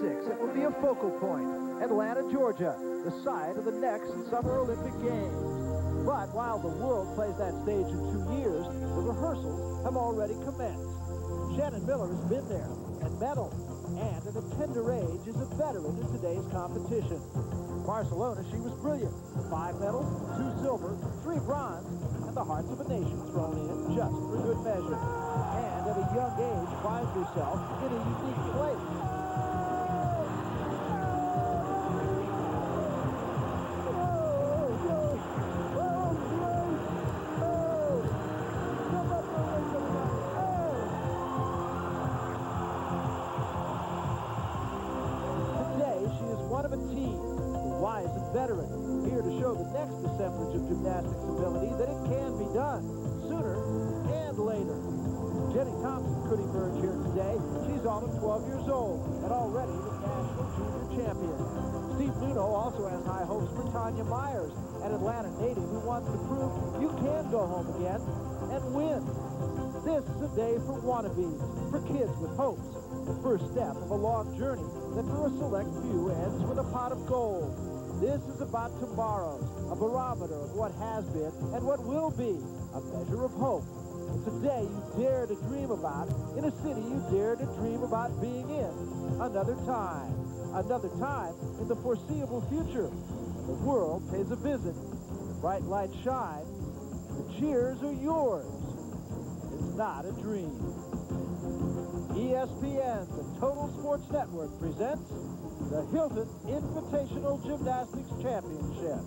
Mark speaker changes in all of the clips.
Speaker 1: 2026, it will be a focal point. Atlanta, Georgia, the site of the next Summer Olympic Games. But while the world plays that stage in 2 years, the rehearsals have already commenced. Shannon Miller has been there and medaled, and at a tender age is a veteran in today's competition. In Barcelona, she was brilliant. 5 medals, 2 silver, 3 bronze, and the hearts of a nation thrown in just for good measure. And at a young age finds herself in a unique place. Veteran, here to show the next assemblage of gymnastics ability that it can be done sooner and later. Jennie Thompson could emerge here today. She's all of 12 years old and already the national junior champion. Steve Nuno also has high hopes for Tanya Myers, an Atlanta native who wants to prove you can go home again and win. This is a day for wannabes, for kids with hopes. The first step of a long journey that for a select few ends with a pot of gold. This is about tomorrows, a barometer of what has been and what will be, a measure of hope. It's a day you dare to dream about in a city you dare to dream about being in. Another time in the foreseeable future. The world pays a visit, the bright lights shine, the cheers are yours. It's not a dream. ESPN, the Total Sports Network, presents the Hilton Invitational Gymnastics Championship.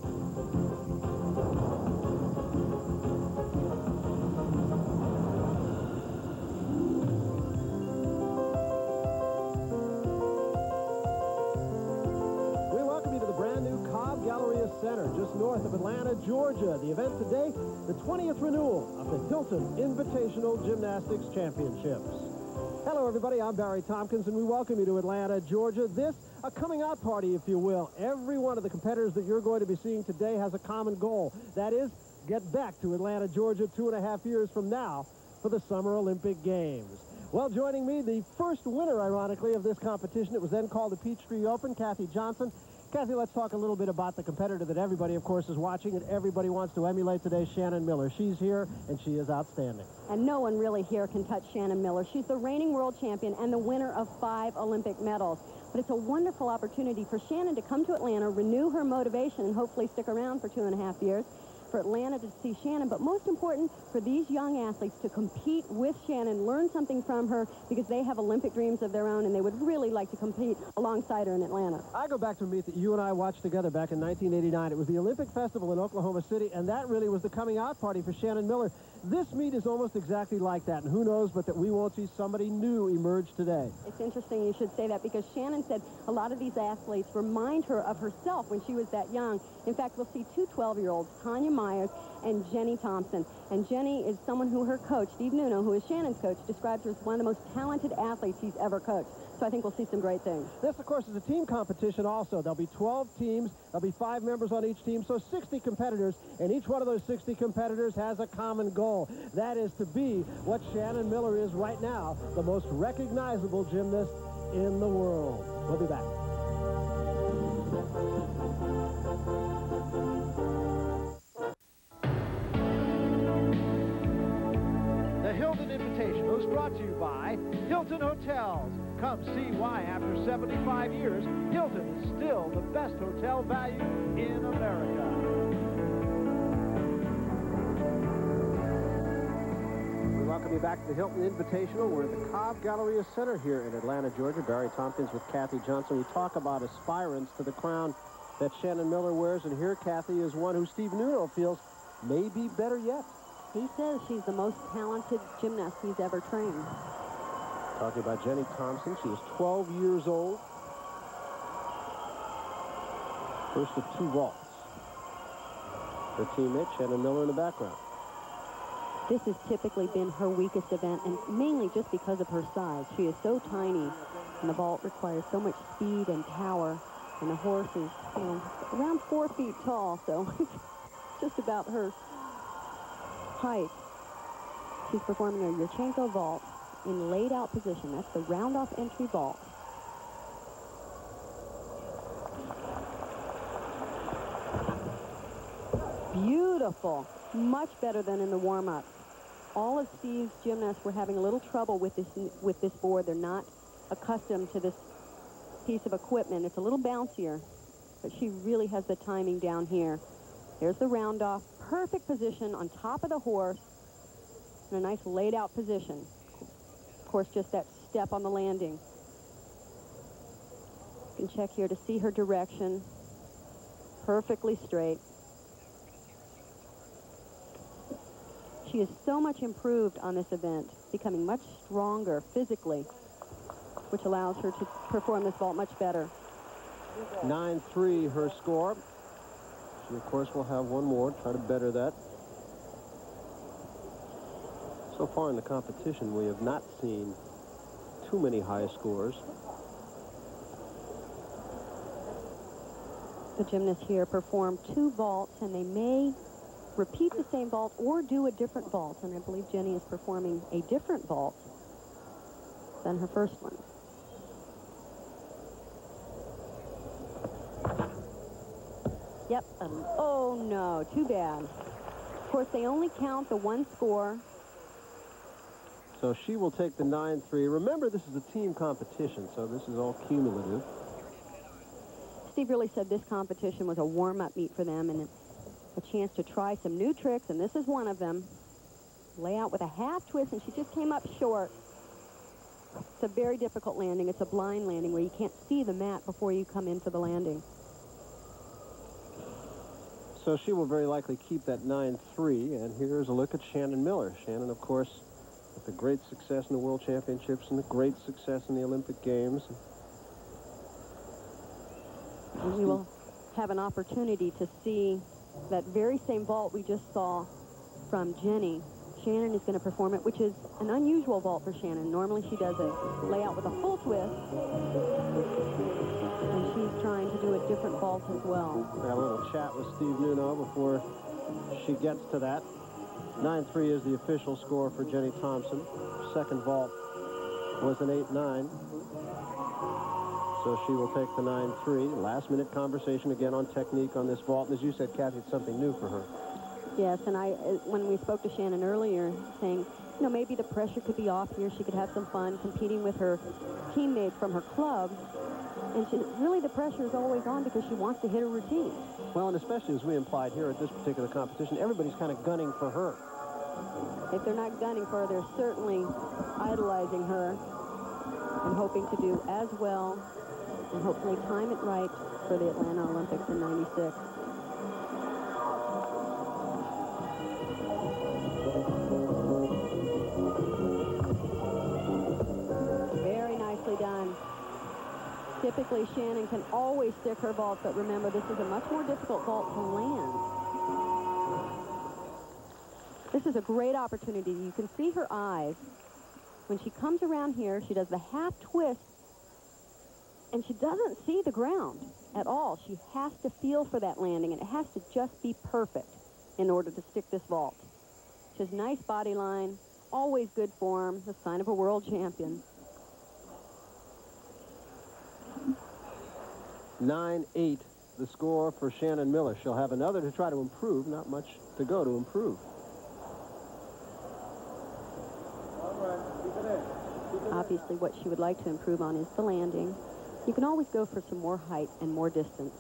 Speaker 1: We welcome you to the brand new Cobb Galleria Center, just north of Atlanta, Georgia. The event today, the 20th renewal of the Hilton Invitational Gymnastics Championships. Hello, everybody. I'm Barry Tompkins, and we welcome you to Atlanta, Georgia. This, a coming out party, if you will. Every one of the competitors that you're going to be seeing today has a common goal. That is, get back to Atlanta, Georgia 2.5 years from now for the Summer Olympic Games. Well, joining me, the first winner, ironically, of this competition. It was then called the Peachtree Open, Kathy Johnson. Kathy, let's talk a little bit about the competitor that everybody, of course, is watching and everybody wants to emulate today, Shannon Miller. She's here, and she is outstanding.
Speaker 2: And no one really here can touch Shannon Miller. She's the reigning world champion and the winner of 5 Olympic medals. But it's a wonderful opportunity for Shannon to come to Atlanta, renew her motivation, and hopefully stick around for 2.5 years. For Atlanta to see Shannon, but most important for these young athletes to compete with Shannon, learn something from her, because they have Olympic dreams of their own and they would really like to compete alongside her in Atlanta.
Speaker 1: I go back to a meet that you and I watched together back in 1989. It was the Olympic Festival in Oklahoma City, and that really was the coming out party for Shannon Miller. This meet is almost exactly like that, and who knows but that we won't see somebody new emerge today.
Speaker 2: It's interesting you should say that, because Shannon said a lot of these athletes remind her of herself when she was that young. In fact, we'll see 2 12-year-olds, Tanya Myers and Jennie Thompson. And Jennie is someone who her coach, Steve Nuno, who is Shannon's coach, describes her as one of the most talented athletes he's ever coached. So I think we'll see some great things.
Speaker 1: This, of course, is a team competition also. There'll be 12 teams. There'll be 5 members on each team, so 60 competitors, and each one of those 60 competitors has a common goal. That is to be what Shannon Miller is right now, the most recognizable gymnast in the world. We'll be back. The Hilton Invitational is brought to you by Hilton Hotels. Come see why, after 75 years, Hilton is still the best hotel value in America. We welcome you back to the Hilton Invitational. We're at the Cobb Galleria Center here in Atlanta, Georgia. Barry Tompkins with Kathy Johnson. We talk about aspirants to the crown that Shannon Miller wears, and here Kathy is one who Steve Nuno feels may be better yet.
Speaker 2: He says she's the most talented gymnast he's ever trained.
Speaker 1: Talking about Jennie Thompson. She was 12 years old. First of 2 vaults. Her teammate, Shannon Miller, in the background.
Speaker 2: This has typically been her weakest event, and mainly just because of her size. She is so tiny, and the vault requires so much speed and power, and the horse is, you know, around 4 feet tall, so it's just about her height. She's performing a Yurchenko vault in laid-out position. That's the round-off entry vault. Beautiful. Much better than in the warm-up. All of Steve's gymnasts were having a little trouble with this board. They're not accustomed to this piece of equipment. It's a little bouncier, but she really has the timing down here. There's the round off. Perfect position on top of the horse in a nice laid out position. Of course, just that step on the landing. You can check here to see her direction. Perfectly straight. She is so much improved on this event, becoming much stronger physically, which allows her to perform this vault much better.
Speaker 3: 9-3 her score. She, of course, will have one more, try to better that. So far in the competition, we have not seen too many high scores.
Speaker 2: The gymnasts here perform 2 vaults, and they may repeat the same vault or do a different vault. And I believe Jennie is performing a different vault than her first one. Yep. Oh, no. Too bad. Of course, they only count the 1 score.
Speaker 3: So she will take the 9-3. Remember, this is a team competition, so this is all cumulative.
Speaker 2: Steve really said this competition was a warm-up meet for them and a chance to try some new tricks, and this is one of them. Lay out with a half twist, and she just came up short. It's a very difficult landing. It's a blind landing where you can't see the mat before you come in for the landing.
Speaker 3: So she will very likely keep that 9-3, and here's a look at Shannon Miller. Shannon, of course, with the great success in the World Championships and the great success in the Olympic Games.
Speaker 2: And we will have an opportunity to see that very same vault we just saw from Jennie. Shannon is going to perform it, which is an unusual vault for Shannon. Normally she does a layout with a full twist, and she's trying to do a different vault as well.
Speaker 3: We had a little chat with Steve Nuno before she gets to that. 9-3 is the official score for Jennie Thompson. Second vault was an 8-9. So she will take the 9-3. Last-minute conversation again on technique on this vault. And as you said, Kathy, it's something new for her.
Speaker 2: Yes, and when we spoke to Shannon earlier, saying, you know, maybe the pressure could be off here. She could have some fun competing with her teammates from her club. And really the pressure is always on because she wants to hit her routine.
Speaker 3: Well, and especially as we implied here at this particular competition, everybody's kind of gunning for her.
Speaker 2: If they're not gunning for her, they're certainly idolizing her and hoping to do as well and hopefully time it right for the Atlanta Olympics in '96. Very nicely done. Typically, Shannon can always stick her vault, but remember, this is a much more difficult vault to land. This is a great opportunity. You can see her eyes. When she comes around here, she does the half twist, and she doesn't see the ground at all. She has to feel for that landing, and it has to just be perfect in order to stick this vault. She has nice body line, always good form, the sign of a world champion.
Speaker 3: 9-8, the score for Shannon Miller. She'll have another to try to improve. Not much to go to improve.
Speaker 2: Obviously, what she would like to improve on is the landing. You can always go for some more height and more distance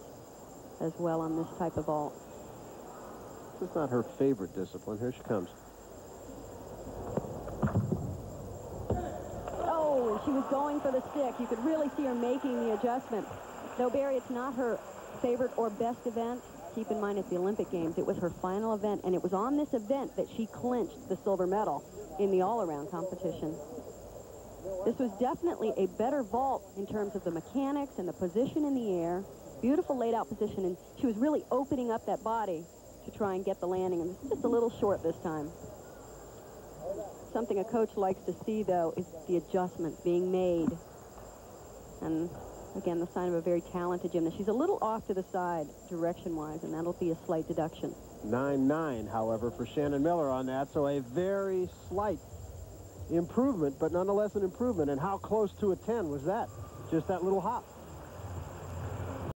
Speaker 2: as well on this type of vault.
Speaker 3: This is not her favorite discipline. Here she comes.
Speaker 2: Oh, and she was going for the stick. You could really see her making the adjustment. Though, Barry, it's not her favorite or best event. Keep in mind, it's the Olympic Games. It was her final event, and it was on this event that she clinched the silver medal in the all-around competition. This was definitely a better vault in terms of the mechanics and the position in the air. Beautiful laid-out position, and she was really opening up that body to try and get the landing, and it's just a little short this time. Something a coach likes to see, though, is the adjustments being made. And again, the sign of a very talented gymnast. She's a little off to the side direction-wise, and that'll be a slight deduction.
Speaker 3: 9-9, however, for Shannon Miller on that, so a very slight improvement, but nonetheless an improvement. And how close to a 10 was that? Just that little hop.